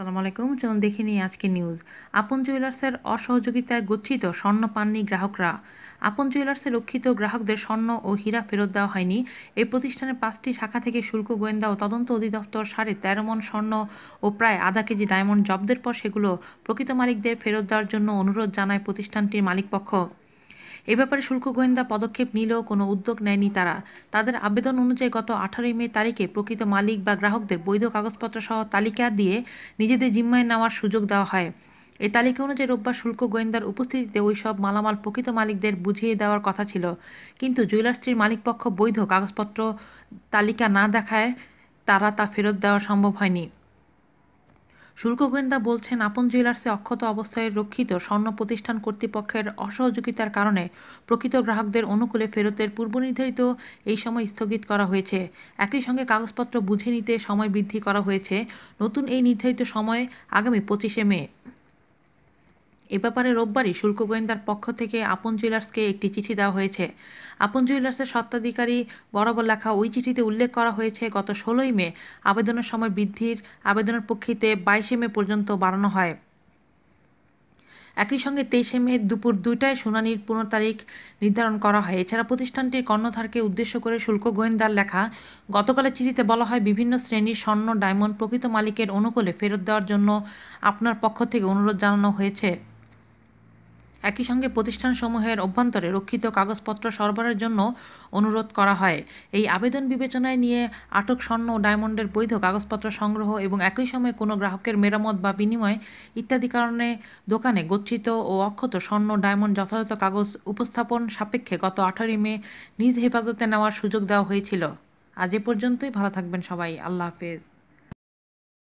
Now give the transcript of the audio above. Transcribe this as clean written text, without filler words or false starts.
আসসালামু আলাইকুম। চলুন দেখে নিই আজকের নিউজ। আপন জুয়েলার্সের অসহযোগিতায় গচ্ছিত স্বর্ণ পাননি গ্রাহকরা। আপন জুয়েলার্সে রক্ষিত গ্রাহকদের স্বর্ণ ও হীরা ফেরত দেওয়া হয়নি। এই প্রতিষ্ঠানের 5টি শাখা থেকে শুল্ক গোয়েন্দা ও তদন্ত অধিদপ্তর 13.5 মণ স্বর্ণ ও প্রায় আধা কেজি ডায়মন্ড জব্দের পর সেগুলো প্রকৃত মালিকদের ফেরত দেওয়ার জন্য অনুরোধ জানায় প্রতিষ্ঠানটির মালিকপক্ষ। এ ব্যাপারে শুল্ক গোয়েন্দা পদক্ষেপ নিলেও কোনো উদ্যোগ নেয়নি তারা। তাদের আবেদন অনুযায়ী গত 18 মে তারিখে প্রকৃত মালিক বা গ্রাহকদের বৈধ কাগজপত্র সহ তালিকা দিয়ে নিজেদের জিম্মায় নেওয়ার সুযোগ দেওয়া হয়। এই তালিকা অনুযায়ী রোববার শুল্ক গোয়েন্দার উপস্থিতিতে ওই সব মালামাল প্রকৃত মালিকদের বুঝিয়ে দেওয়ার কথা ছিল, কিন্তু জুয়েলার্সটির মালিকপক্ষ বৈধ কাগজপত্র তালিকা না দেখায় তারা তা ফেরত দেওয়া সম্ভব হয়নি। শুল্ক গোয়েন্দা বলছেন, আপন জুয়েলার্সে অক্ষত অবস্থায় রক্ষিত স্বর্ণ প্রতিষ্ঠান কর্তৃপক্ষের অসহযোগিতার কারণে প্রকৃত গ্রাহকদের অনুকূলে ফেরতের পূর্বনির্ধারিত এই সময় স্থগিত করা হয়েছে। একই সঙ্গে কাগজপত্র বুঝে নিতে সময় বৃদ্ধি করা হয়েছে। নতুন এই নির্ধারিত সময় আগামী 25শে মে। এ ব্যাপারে রোববারই শুল্ক গোয়েন্দার পক্ষ থেকে আপন জুয়েলার্সকে একটি চিঠি দেওয়া হয়েছে। আপন জুয়েলার্সের স্বত্বাধিকারী বরাবর লেখা ওই চিঠিতে উল্লেখ করা হয়েছে, গত 16ই মে আবেদনের সময় বৃদ্ধির আবেদনের প্রেক্ষিতে 22শে মে পর্যন্ত বাড়ানো হয়। একই সঙ্গে 23শে মে দুপুর 2টায় শুনানির পুনঃতারিখ নির্ধারণ করা হয়। এছাড়া প্রতিষ্ঠানটির কর্ণধারকে উদ্দেশ্য করে শুল্ক গোয়েন্দার লেখা গতকালের চিঠিতে বলা হয়, বিভিন্ন শ্রেণীর স্বর্ণ ডায়মন্ড প্রকৃত মালিকের অনুকূলে ফেরত দেওয়ার জন্য আপনার পক্ষ থেকে অনুরোধ জানানো হয়েছে। একই সঙ্গে প্রতিষ্ঠানসমূহের অভ্যন্তরে রক্ষিত কাগজপত্র সরবরাহের জন্য অনুরোধ করা হয়। এই আবেদন বিবেচনায় নিয়ে আটক স্বর্ণ ও ডায়মন্ডের বৈধ কাগজপত্র সংগ্রহ এবং একই সময়ে কোনো গ্রাহকের মেরামত বা বিনিময় ইত্যাদি কারণে দোকানে গচ্ছিত ও অক্ষত স্বর্ণ ডায়মন্ড যথাযথ কাগজ উপস্থাপন সাপেক্ষে গত 18 মে নিজ হেফাজতে নেওয়ার সুযোগ দেওয়া হয়েছিল। আজ এ পর্যন্তই। ভালো থাকবেন সবাই। আল্লাহ হাফেজ।